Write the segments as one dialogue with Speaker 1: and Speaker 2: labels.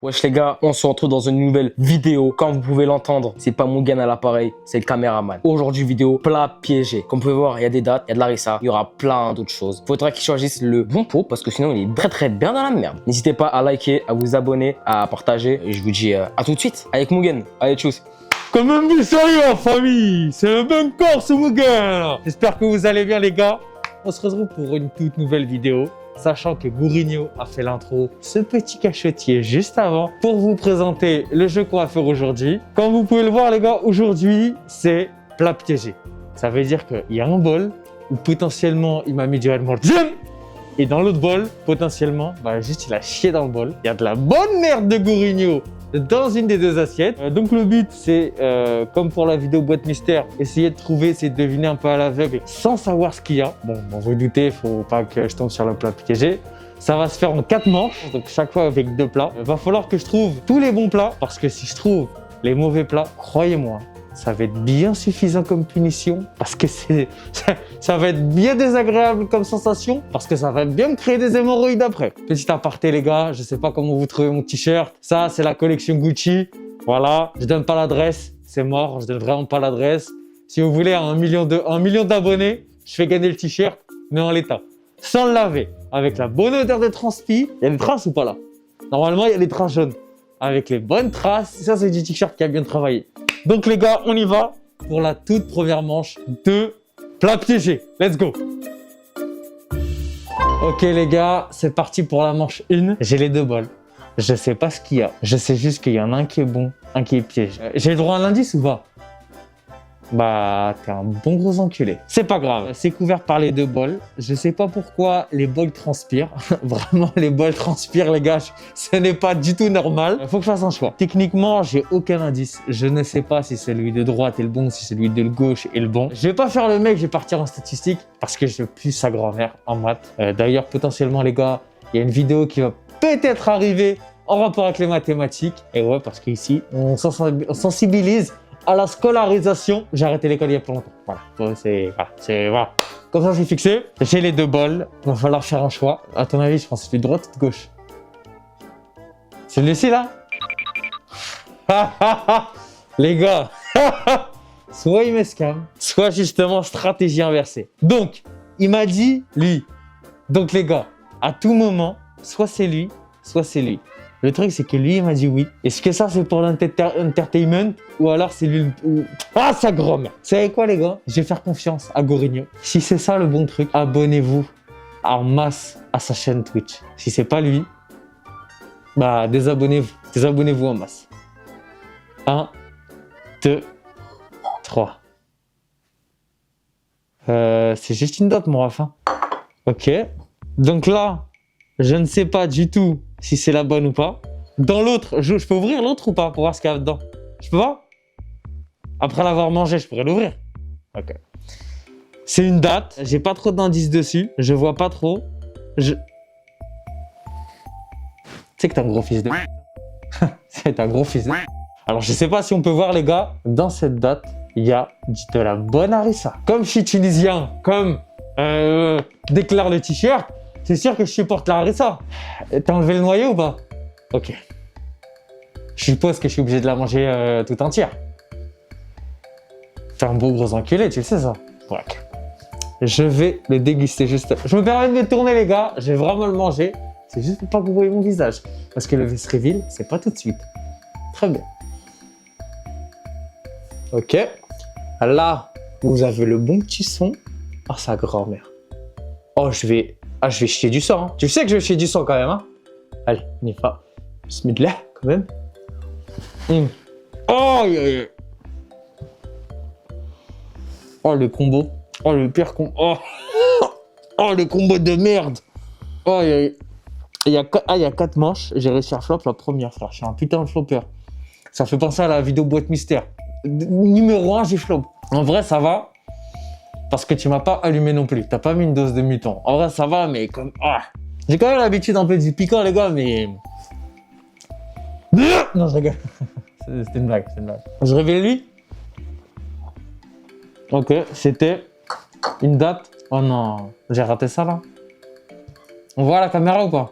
Speaker 1: Wesh les gars, on se retrouve dans une nouvelle vidéo. Comme vous pouvez l'entendre, c'est pas Mugen à l'appareil, c'est le caméraman. Aujourd'hui vidéo plat piégé. Comme vous pouvez voir, il y a des dates, il y a de l'harissa, il y aura plein d'autres choses. Faudra qu'ils choisissent le bon pot parce que sinon il est très bien dans la merde. N'hésitez pas à liker, à vous abonner, à partager. Et je vous dis à tout de suite avec Mugen. Allez, tchuss.
Speaker 2: Quand même vous sérieux en famille, c'est le même corps ce Mugen. J'espère que vous allez bien les gars. On se retrouve pour une toute nouvelle vidéo. Sachant que Gourinho a fait l'intro, ce petit cachetier juste avant, pour vous présenter le jeu qu'on va faire aujourd'hui. Comme vous pouvez le voir les gars, aujourd'hui c'est plat piégé. Ça veut dire qu'il y a un bol où potentiellement il m'a mis du Red Gym. Et dans l'autre bol, potentiellement, juste il a chié dans le bol. Il y a de la bonne merde de Gourinho dans une des deux assiettes. Donc le but c'est, comme pour la vidéo boîte mystère, essayer de trouver, essayer de deviner un peu à l'aveugle sans savoir ce qu'il y a. Bon, vous doutez, il faut pas que je tombe sur le plat piégé. Ça va se faire en 4 manches, donc chaque fois avec 2 plats. Il va falloir que je trouve tous les bons plats, parce que si je trouve les mauvais plats, croyez-moi, ça va être bien suffisant comme punition, parce que ça va être bien désagréable comme sensation, parce que ça va bien me créer des hémorroïdes après. Petit aparté les gars, je sais pas comment vous trouvez mon t-shirt. Ça, c'est la collection Gucci. Voilà, je donne pas l'adresse, c'est mort, je donne vraiment pas l'adresse. Si vous voulez, à 1 million d'abonnés, je fais gagner le t-shirt, mais en l'état. Sans le laver, avec la bonne odeur de transpi. Il y a des traces ou pas là? Normalement, il y a des traces jaunes. Avec les bonnes traces, ça c'est du t-shirt qui a bien travaillé. Donc les gars, on y va pour la toute première manche de plat piégé. Let's go. Ok les gars, c'est parti pour la manche 1. J'ai les 2 bols. Je sais pas ce qu'il y a. Je sais juste qu'il y en a un qui est bon, un qui est piégé. J'ai le droit à l'indice ou pas? Bah, t'es un bon gros enculé. C'est pas grave, c'est couvert par les 2 bols. Je sais pas pourquoi les bols transpirent. Vraiment, les bols transpirent, les gars. Ce n'est pas du tout normal. Faut que je fasse un choix. Techniquement, j'ai aucun indice. Je ne sais pas si celui de droite est le bon, si celui de gauche est le bon. Je vais pas faire le mec, je vais partir en statistique parce que je pue sa grand-mère en maths. D'ailleurs, potentiellement, les gars, il y a une vidéo qui va peut-être arriver en rapport avec les mathématiques. Et ouais, parce qu'ici, on sensibilise à la scolarisation. J'ai arrêté l'école il y a pas longtemps. Voilà. Voilà. Comme ça, c'est fixé. J'ai les 2 bols. Il va falloir faire un choix. À ton avis, je pense que c'est celui de droite ou de gauche? Celui-ci, là? Les gars, soit il m'escame, soit justement stratégie inversée. Donc, il m'a dit lui. Donc, les gars, à tout moment, soit c'est lui, soit c'est lui. Le truc, c'est que lui, il m'a dit oui. Est-ce que ça, c'est pour l'entertainment ou alors c'est lui... Ah, sa grand-mère. Vous savez quoi, les gars? Je vais faire confiance à Gourinho. Si c'est ça le bon truc, abonnez-vous en masse à sa chaîne Twitch. Si c'est pas lui, bah, désabonnez-vous. Désabonnez-vous en masse. 1, 2, 3. C'est juste une date, mon ref. Ok. Donc là, je ne sais pas du tout si c'est la bonne ou pas. Dans l'autre, je peux ouvrir l'autre ou pas pour voir ce qu'il y a dedans? Je peux pas? Après l'avoir mangé, je pourrais l'ouvrir. Ok. C'est une date. J'ai pas trop d'indices dessus. Je vois pas trop. Tu sais que t'es un gros fils de... C'est un gros fils de... Alors, je sais pas si on peut voir, les gars. Dans cette date, il y a de la bonne harissa. Comme je suis tunisien, comme déclare le t-shirt, c'est sûr que je supporte la harissa. T'as enlevé le noyau ou pas? Ok. Je suppose que je suis obligé de la manger tout entière. T'es un beau gros enculé, tu le sais ça? Ouais. Je vais le déguster juste. Je me permets de me tourner les gars, je vais vraiment le manger. C'est juste pour pas que vous voyez mon visage. Parce que le Vs Reveal, c'est pas tout de suite. Très bien. Ok. Là, vous avez le bon petit son. Oh, sa grand-mère. Oh, je vais chier du sang. Hein. Tu sais que je vais chier du sang quand même. Hein. Allez, on y va. Bismillah, quand même. Oh, oh, le combo. Oh, le pire combo. Oh. Oh, le combo de merde. Oh, il y a 4 manches. J'ai réussi à flop la première, frère. Je suis un putain de flopper. Ça fait penser à la vidéo boîte mystère. Numéro 1, j'ai flop. En vrai, ça va. Parce que tu m'as pas allumé non plus. T'as pas mis une dose de muton. En vrai, ça va, mais comme... Ah. J'ai quand même l'habitude un peu du piquant, les gars, mais... Non, je rigole. C'était une blague, c'est une blague. Je révèle lui. Ok, c'était une date. Oh non, j'ai raté ça, là. On voit la caméra ou pas?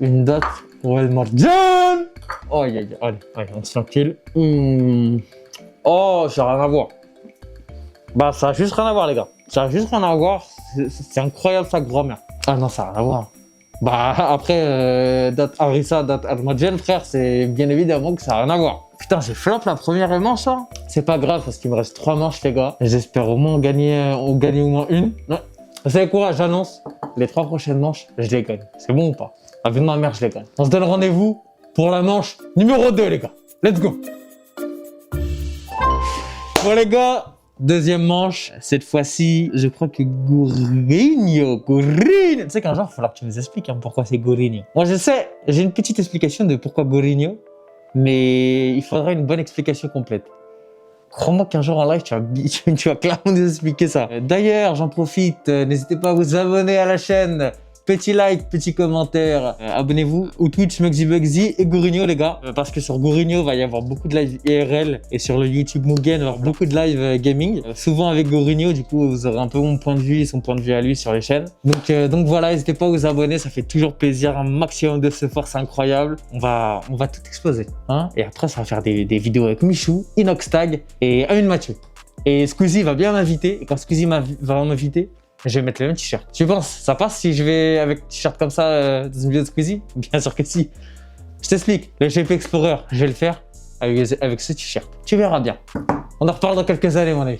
Speaker 2: Une date On va le marjan. Oh, allez, on se tranquille. Oh, ça n'a rien à voir. Bah, ça a juste rien à voir, les gars. Ça a juste rien à voir. C'est incroyable, sa grand-mère. Ah non, ça n'a rien à voir. Bah, après, date Harissa, date Almadjen, frère, c'est bien évidemment que ça n'a rien à voir. Putain, j'ai flop la première manche, là. C'est pas grave, parce qu'il me reste 3 manches, les gars. J'espère au moins en gagner au moins une. Ouais. Vous savez quoi, j'annonce, les 3 prochaines manches, je les gagne. C'est bon ou pas? Avec ma mère, je les gagne. On se donne rendez-vous pour la manche numéro 2, les gars. Let's go. Bon, les gars, deuxième manche. Cette fois-ci, je crois que Gourinho. Tu sais qu'un jour, il va falloir que tu nous expliques pourquoi c'est Gourinho. Moi, je sais, j'ai une petite explication de pourquoi Gourinho, mais il faudra une bonne explication complète. Crois-moi qu'un jour en live, tu vas clairement nous expliquer ça. D'ailleurs, j'en profite, n'hésitez pas à vous abonner à la chaîne. Petit like, petit commentaire, abonnez-vous au Twitch Mugsy Bugsy et Gourinho, les gars, parce que sur Gourinho, il va y avoir beaucoup de live IRL et sur le YouTube Mugen, il va y avoir beaucoup de live gaming. Souvent avec Gourinho, du coup, vous aurez un peu mon point de vue et son point de vue à lui sur les chaînes. Donc voilà, n'hésitez pas à vous abonner, ça fait toujours plaisir, un maximum de support, c'est incroyable. On va tout exploser, hein. Et après, ça va faire des vidéos avec Michou, Inoxtag et Amine Mathieu. Et Squeezie va bien m'inviter, et quand Squeezie va m'inviter, je vais mettre le même t-shirt. Tu penses, ça passe si je vais avec un t-shirt comme ça dans une vidéo de Squeezie? Bien sûr que si. Je t'explique, le GP Explorer, je vais le faire avec ce t-shirt. Tu verras bien. On en reparle dans quelques années, mon ami.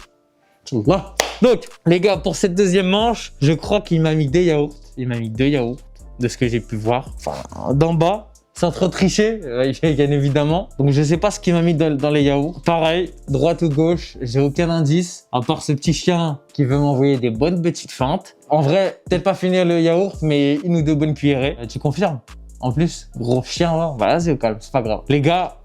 Speaker 2: Donc, les gars, pour cette deuxième manche, je crois qu'il m'a mis des yaourts. Il m'a mis 2 yaourts, de ce que j'ai pu voir. Enfin, d'en bas. Sans trop tricher, bien évidemment. Donc je sais pas ce qu'il m'a mis dans les yaourts. Pareil, droite ou gauche, j'ai aucun indice. À part ce petit chien qui veut m'envoyer des bonnes petites feintes. En vrai, peut-être pas finir le yaourt, mais 1 ou 2 bonnes cuillerées. Tu confirmes? En plus, gros chien, là, bah, vas-y au calme, c'est pas grave. Les gars,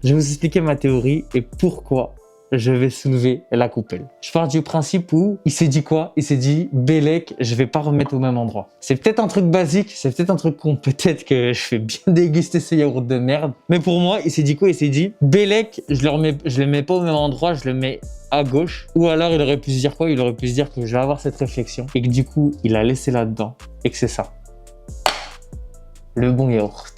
Speaker 2: je vais vous expliquer ma théorie et pourquoi je vais soulever la coupelle. Je pars du principe où il s'est dit quoi? Il s'est dit Bellec, je vais pas remettre au même endroit. C'est peut-être un truc basique, c'est peut-être un truc con, peut-être que je fais bien déguster ce yaourt de merde. Mais pour moi, il s'est dit quoi? Il s'est dit Bellec, je le mets pas au même endroit, je le mets à gauche. Ou alors il aurait pu se dire quoi? Il aurait pu se dire que je vais avoir cette réflexion et que du coup, il a laissé là-dedans et que c'est ça. Le bon yaourt.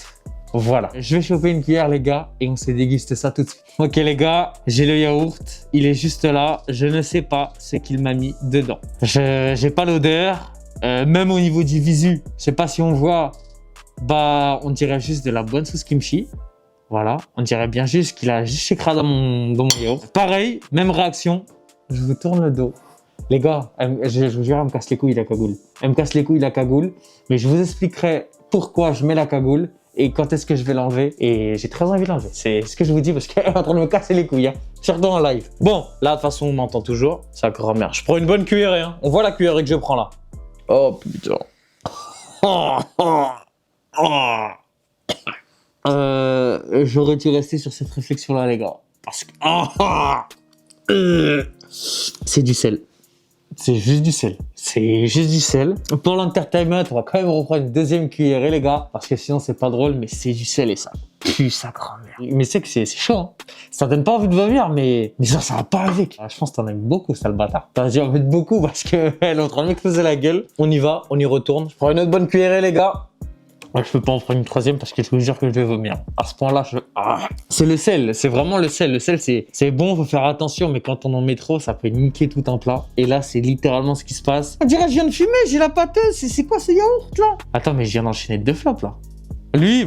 Speaker 2: Voilà, je vais choper une cuillère, les gars, et on se déguste ça tout de suite. Ok, les gars, j'ai le yaourt, il est juste là. Je ne sais pas ce qu'il m'a mis dedans. J'ai pas l'odeur, même au niveau du visu, je sais pas si on voit, bah, on dirait juste de la bonne sauce kimchi. Voilà, on dirait bien juste qu'il a juste écrasé dans mon yaourt. Pareil, même réaction, je vous tourne le dos. Les gars, je vous jure, elle me casse les couilles la cagoule. Elle me casse les couilles la cagoule, mais je vous expliquerai pourquoi je mets la cagoule et quand est-ce que je vais l'enlever. Et j'ai très envie de l'enlever. C'est ce que je vous dis parce qu'elle est en train de me casser les couilles. Hein. Surtout en live. Bon, là, de toute façon, on m'entend toujours. Sa grand-mère. Je prends une bonne cuillerée. Hein. On voit la cuillerée que je prends là. Oh putain. J'aurais dû rester sur cette réflexion-là, les gars. Parce que. C'est du sel. C'est juste du sel. C'est juste du sel. Pour l'entertainment, on va quand même reprendre une deuxième cuillerée, les gars. Parce que sinon, c'est pas drôle, mais c'est du sel et ça pue sa grand-mère. Mais c'est que c'est chaud, hein. Ça donne pas envie de vomir, mais ça va pas avec. Je pense que t'en aimes beaucoup, sale bâtard. T'as dû en mettre beaucoup parce qu'elle est en train de m'exploser la gueule. On y va, on y retourne. Je prends une autre bonne cuillerée, les gars. Moi, je peux pas en prendre une troisième parce que je vous jure que je vais vomir. À ce point-là, c'est le sel, c'est vraiment le sel. Le sel, c'est bon, faut faire attention, mais quand on en met trop, ça peut niquer tout un plat. Et là, c'est littéralement ce qui se passe. On dirait que je viens de fumer, j'ai la pâteuse. C'est quoi ce yaourt là? Attends, mais je viens d'enchaîner 2 flops là. Lui,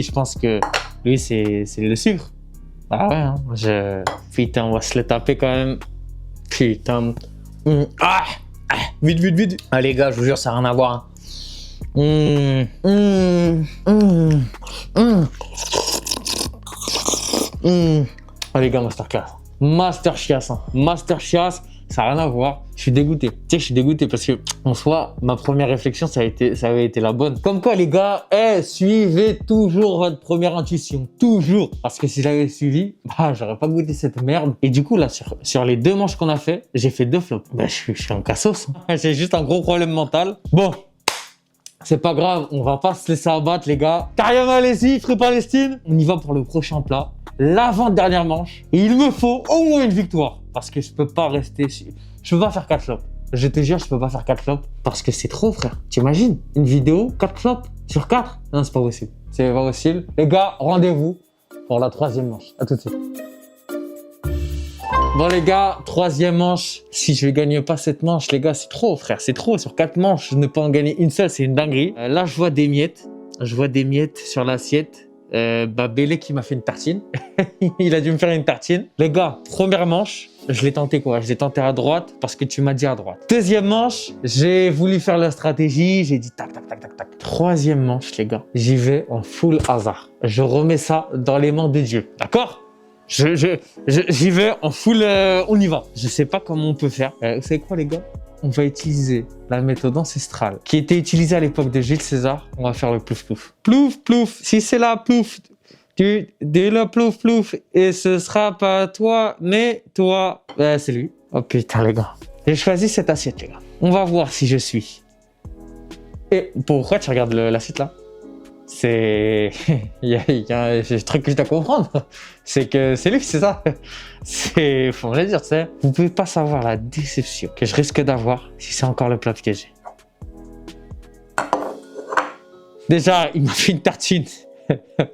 Speaker 2: je pense que lui, c'est le sucre. Ah ouais, hein. Putain, on va se le taper quand même. Putain. Vite. Ah les gars, je vous jure, ça n'a rien à voir. Hein. Ah les gars, Masterchef, hein. Masterchef, ça n'a rien à voir. Je suis dégoûté. Tu sais, je suis dégoûté parce que en soi, ma première réflexion, ça avait été la bonne. Comme quoi, les gars, suivez toujours votre première intuition, toujours. Parce que si j'avais suivi, j'aurais pas goûté cette merde. Et du coup, là, sur les 2 manches qu'on a fait, j'ai fait 2 flops. Je suis en cassos. J'ai juste un gros problème mental. Bon. C'est pas grave, on va pas se laisser abattre, les gars. Karim, allez-y, Free Palestine. On y va pour le prochain plat. L'avant-dernière manche. Et il me faut au moins une victoire. Parce que je peux pas rester... Je peux pas faire 4 flops. Je te jure, je peux pas faire 4 flops. Parce que c'est trop, frère. T'imagines une vidéo, 4 flops sur 4? Non, c'est pas possible. c'est pas possible. Les gars, rendez-vous pour la troisième manche. À tout de suite. Bon les gars, troisième manche. Si je ne gagne pas cette manche, les gars, c'est trop frère, c'est trop. Sur 4 manches, ne pas en gagner une seule, c'est une dinguerie. Là, je vois des miettes. Je vois des miettes sur l'assiette. Bélé qui m'a fait une tartine. Il a dû me faire une tartine. Les gars, première manche, je l'ai tenté quoi? Je l'ai tenté à droite parce que tu m'as dit à droite. Deuxième manche, j'ai voulu faire la stratégie. J'ai dit tac, tac, tac, tac, tac. Troisième manche, les gars, j'y vais en full hasard. Je remets ça dans les mains de Dieu. D'accord? J'y vais en full, on y va. Je sais pas comment on peut faire. Vous savez quoi les gars? On va utiliser la méthode ancestrale qui était utilisée à l'époque de Jules César. On va faire le plouf plouf. Plouf plouf, si c'est la plouf, tu dis le plouf plouf et ce sera pas toi, mais toi. C'est lui. Oh putain les gars. J'ai choisi cette assiette les gars. On va voir si je suis. Et pourquoi tu regardes l'assiette là? C'est... il y a un truc que je dois comprendre. C'est que c'est lui, c'est ça. C'est... faut me le dire, tu sais. Vous pouvez pas savoir la déception que je risque d'avoir si c'est encore le plat piégé. Déjà, il m'a fait une tartine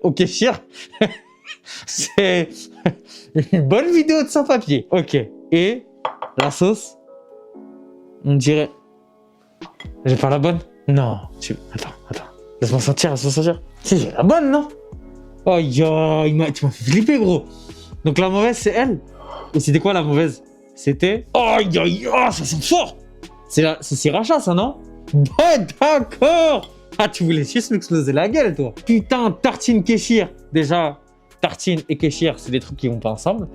Speaker 2: au kéfir. C'est une bonne vidéo de sans papier. Ok. Et la sauce, on dirait... J'ai pas la bonne? Non. Attends. Laisse-moi sentir. Si, j'ai la bonne, non? Oh, yo, tu m'as fait flipper, gros. Donc la mauvaise, c'est elle. Et c'était quoi la mauvaise? C'était... Oh, ça sent fort. C'est sriracha, ça, non? Bon, d'accord. Ah, tu voulais juste m'exploser la gueule, toi. Putain, tartine kéchir. Déjà, tartine et kéchir, c'est des trucs qui vont pas ensemble.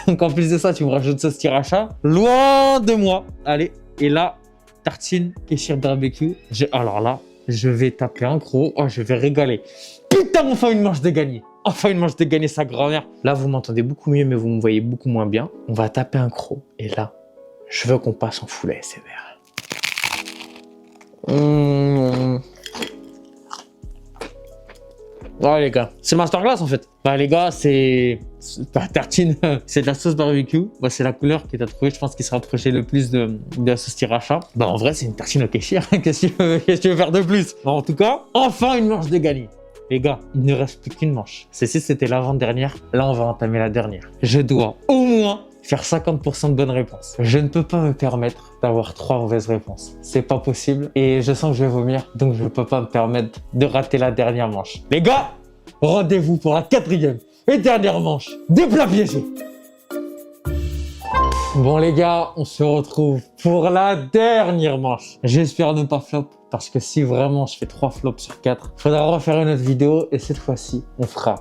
Speaker 2: Donc en plus de ça, tu me rajoutes sauce sriracha. Loin de moi. Allez, et là, tartine kéchir barbecue. Alors là... je vais taper un croc. Oh, je vais régaler. Putain, enfin une manche de gagner. Enfin une manche de gagner sa grand-mère. Là, vous m'entendez beaucoup mieux, mais vous me voyez beaucoup moins bien. On va taper un croc. Et là, je veux qu'on passe en full ASMR. Ouais, les gars. C'est masterclass, en fait. Bah, les gars, c'est pas tartine. C'est de la sauce barbecue. Bah, c'est la couleur qui t'a trouvé, je pense, qui se rapprochait le plus de la sauce sriracha. Bah, en vrai, c'est une tartine au kéchir. Qu'est-ce que tu veux faire de plus? Bah, en tout cas, enfin une manche de gagner. Les gars, il ne reste plus qu'une manche. Celle-ci, c'était l'avant-dernière. Là, on va entamer la dernière. Je dois au moins faire 50% de bonnes réponses. Je ne peux pas me permettre d'avoir 3 mauvaises réponses. C'est pas possible. Et je sens que je vais vomir. Donc, je ne peux pas me permettre de rater la dernière manche. Les gars, rendez-vous pour la 4e et dernière manche des plats piégés. Bon les gars, on se retrouve pour la dernière manche. J'espère ne pas flop, parce que si vraiment je fais 3 flops sur 4, il faudra refaire une autre vidéo et cette fois-ci, on fera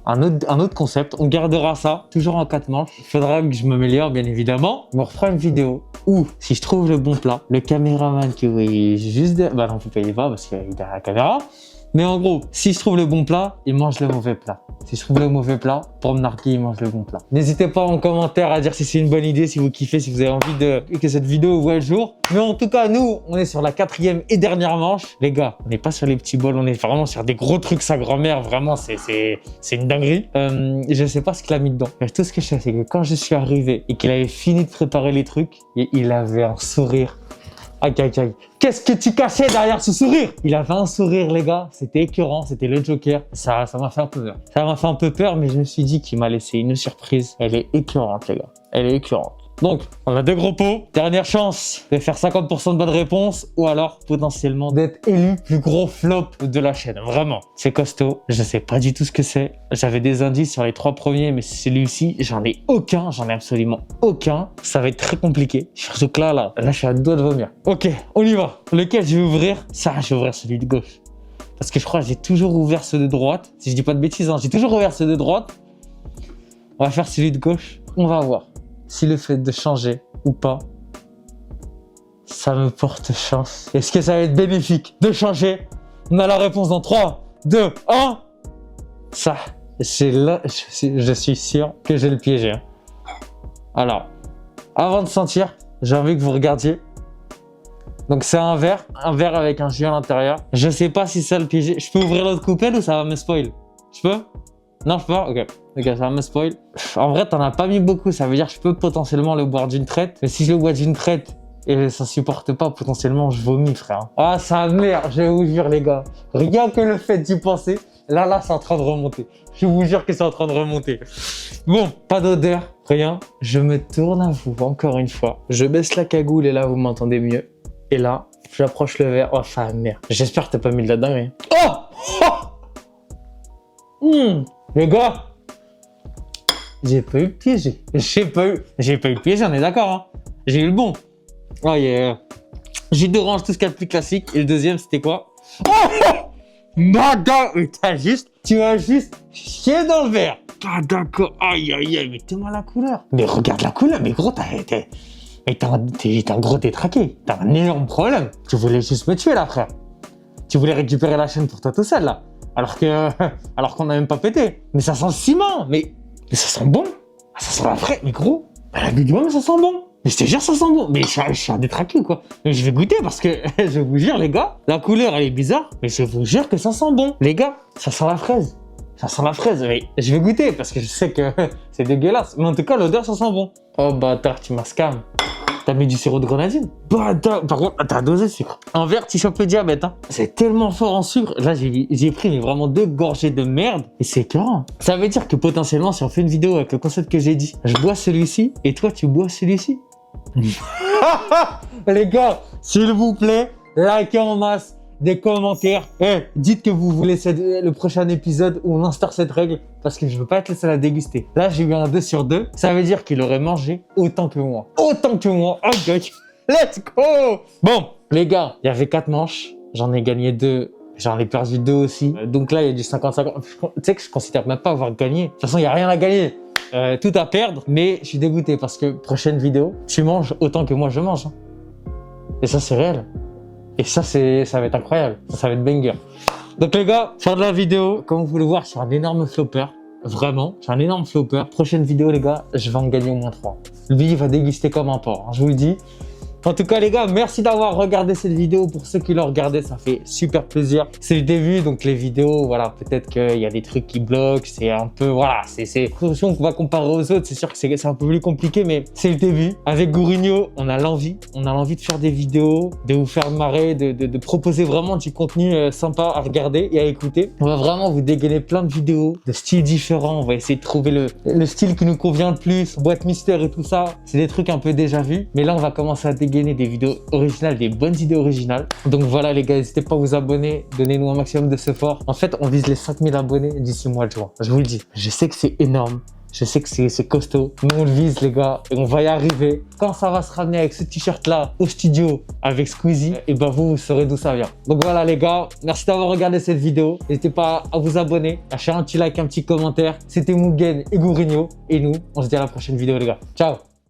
Speaker 2: un autre concept. On gardera ça, toujours en 4 manches. Il faudra que je m'améliore, bien évidemment. On refera une vidéo où, si je trouve le bon plat, le caméraman qui est juste derrière... Bah non, faut pas y voir parce qu'il est derrière la caméra. Mais en gros, si je trouve le bon plat, il mange le mauvais plat. Si je trouve le mauvais plat, pour me narguer, il mange le bon plat. N'hésitez pas en commentaire à dire si c'est une bonne idée, si vous kiffez, si vous avez envie que cette vidéo voit le jour. Mais en tout cas, nous, on est sur la 4e et dernière manche. Les gars, on n'est pas sur les petits bols, on est vraiment sur des gros trucs. Sa grand-mère, vraiment, c'est une dinguerie. Je sais pas ce qu'il a mis dedans. Mais tout ce que je sais, c'est que quand je suis arrivé et qu'il avait fini de préparer les trucs, il avait un sourire. Aïe, aïe, aïe. Qu'est-ce que tu cachais derrière ce sourire? Il avait un sourire, les gars. C'était écœurant. C'était le Joker. Ça m'a fait un peu peur. Ça m'a fait un peu peur, mais je me suis dit qu'il m'a laissé une surprise. Elle est écœurante, les gars. Elle est écœurante. Donc, on a 2 gros pots. Dernière chance de faire 50% de bonnes réponses ou alors potentiellement d'être élu plus gros flop de la chaîne. Vraiment, c'est costaud. Je sais pas du tout ce que c'est. J'avais des indices sur les 3 premiers, mais celui-ci, j'en ai aucun. J'en ai absolument aucun. Ça va être très compliqué. Surtout que là, je suis à 2 doigts de vomir. Ok, on y va. Lequel je vais ouvrir? Ça, je vais ouvrir celui de gauche. Parce que je crois que j'ai toujours ouvert ceux de droite. Si je dis pas de bêtises, hein, j'ai toujours ouvert ceux de droite. On va faire celui de gauche. On va voir si le fait de changer ou pas, ça me porte chance. Est-ce que ça va être bénéfique de changer? On a la réponse dans 3, 2, 1. Ça, c'est là, je suis sûr que je vais le piéger. Alors, avant de sentir, j'ai envie que vous regardiez. Donc c'est un verre avec un jus à l'intérieur. Je sais pas si ça le piéger. Je peux ouvrir l'autre coupelle ou ça va me spoil? Je peux? Non, je peux pas? Ok, ça va me spoil. En vrai, t'en as pas mis beaucoup. Ça veut dire que je peux potentiellement le boire d'une traite. Mais si je le bois d'une traite et ça supporte pas, potentiellement je vomis, frère. Ah, sa mère, je vous jure les gars, rien que le fait d'y penser, là, c'est en train de remonter. Je vous jure que c'est en train de remonter. Bon, pas d'odeur, rien. Je me tourne à vous, encore une fois. Je baisse la cagoule et là, vous m'entendez mieux. Et là, j'approche le verre. Oh, sa mère. J'espère que t'as pas mis de la dinguerie. Les gars, j'ai pas eu le piégé. J'ai pas eu le piégé, on est d'accord, hein. J'ai eu le bon. Oh yeah. J'ai d'orange, tout ce qu'il y a de plus classique. Et le deuxième, c'était quoi? Madame, tu as juste chié dans le verre. Ah d'accord, aïe aïe aïe, mais t'es mal la couleur. Mais regarde la couleur, mais gros, t'es détraqué. T'as un énorme problème. Tu voulais juste me tuer là, frère. Tu voulais récupérer la chaîne pour toi tout seul là. Alors qu'on n'a même pas pété. Mais ça sent le ciment, mais ça sent bon. Ça sent la fraise, mais gros. La du mais ça sent bon. Mais je te jure, ça sent bon. Mais je suis un détraqué, quoi. Mais je vais goûter parce que, je vous jure, les gars, la couleur, elle est bizarre. Mais je vous jure que ça sent bon. Les gars, ça sent la fraise. Ça sent la fraise. Mais je vais goûter parce que je sais que c'est dégueulasse. Mais en tout cas, l'odeur, ça sent bon. Oh, bâtard, tu m'as scam. T'as mis du sirop de grenadine. Bâtard. Par contre, t'as dosé le sucre. En verre, tu chopes le diabète, hein. C'est tellement fort en sucre. Là, j'ai pris mais vraiment 2 gorgées de merde. Et c'est écœurant. Ça veut dire que potentiellement, si on fait une vidéo avec le concept que j'ai dit, je bois celui-ci et toi, tu bois celui-ci. Les gars, s'il vous plaît, likez en masse, des commentaires. Dites que vous voulez le prochain épisode où on instaure cette règle parce que je veux pas être le seul à déguster. Là, j'ai eu un 2 sur 2. Ça veut dire qu'il aurait mangé autant que moi. Autant que moi. Oh, let's go. Bon, les gars, il y avait 4 manches. J'en ai gagné 2. J'en ai perdu 2 aussi. Donc là, il y a du 50-50. Tu sais que je considère même pas avoir gagné. De toute façon, il n'y a rien à gagner. Tout à perdre, mais je suis dégoûté parce que prochaine vidéo, tu manges autant que moi je mange. Hein. Et ça, c'est réel. Et ça va être incroyable. Ça va être banger. Donc les gars, fin de la vidéo. Comme vous pouvez le voir, je suis un énorme flopper. Vraiment, je suis un énorme flopper. Prochaine vidéo, les gars, je vais en gagner au moins 3. Lui, il va déguster comme un porc, hein, je vous le dis. En tout cas, les gars, merci d'avoir regardé cette vidéo. Pour ceux qui l'ont regardé, ça fait super plaisir. C'est le début, donc les vidéos, voilà, peut-être qu'il y a des trucs qui bloquent. C'est un peu, voilà, c'est qu'on va comparer aux autres. C'est sûr que c'est un peu plus compliqué, mais c'est le début. Avec Gourigno, on a l'envie de faire des vidéos, de vous faire marrer, de proposer vraiment du contenu sympa à regarder et à écouter. On va vraiment vous dégainer plein de vidéos de styles différents. On va essayer de trouver le style qui nous convient le plus, boîte mystère et tout ça. C'est des trucs un peu déjà vus, mais là, on va commencer à dégainer des vidéos originales, des bonnes idées originales. Donc voilà les gars, n'hésitez pas à vous abonner, donnez-nous un maximum de support. En fait, on vise les 5000 abonnés d'ici le mois de juin. Je vous le dis, je sais que c'est énorme, je sais que c'est costaud, mais on le vise les gars et on va y arriver. Quand ça va se ramener avec ce t-shirt là au studio avec Squeezie, et ben vous saurez d'où ça vient. Donc voilà les gars, merci d'avoir regardé cette vidéo. N'hésitez pas à vous abonner, lâcher un petit like, un petit commentaire. C'était Mugen et Gourigno et nous, on se dit à la prochaine vidéo les gars. Ciao.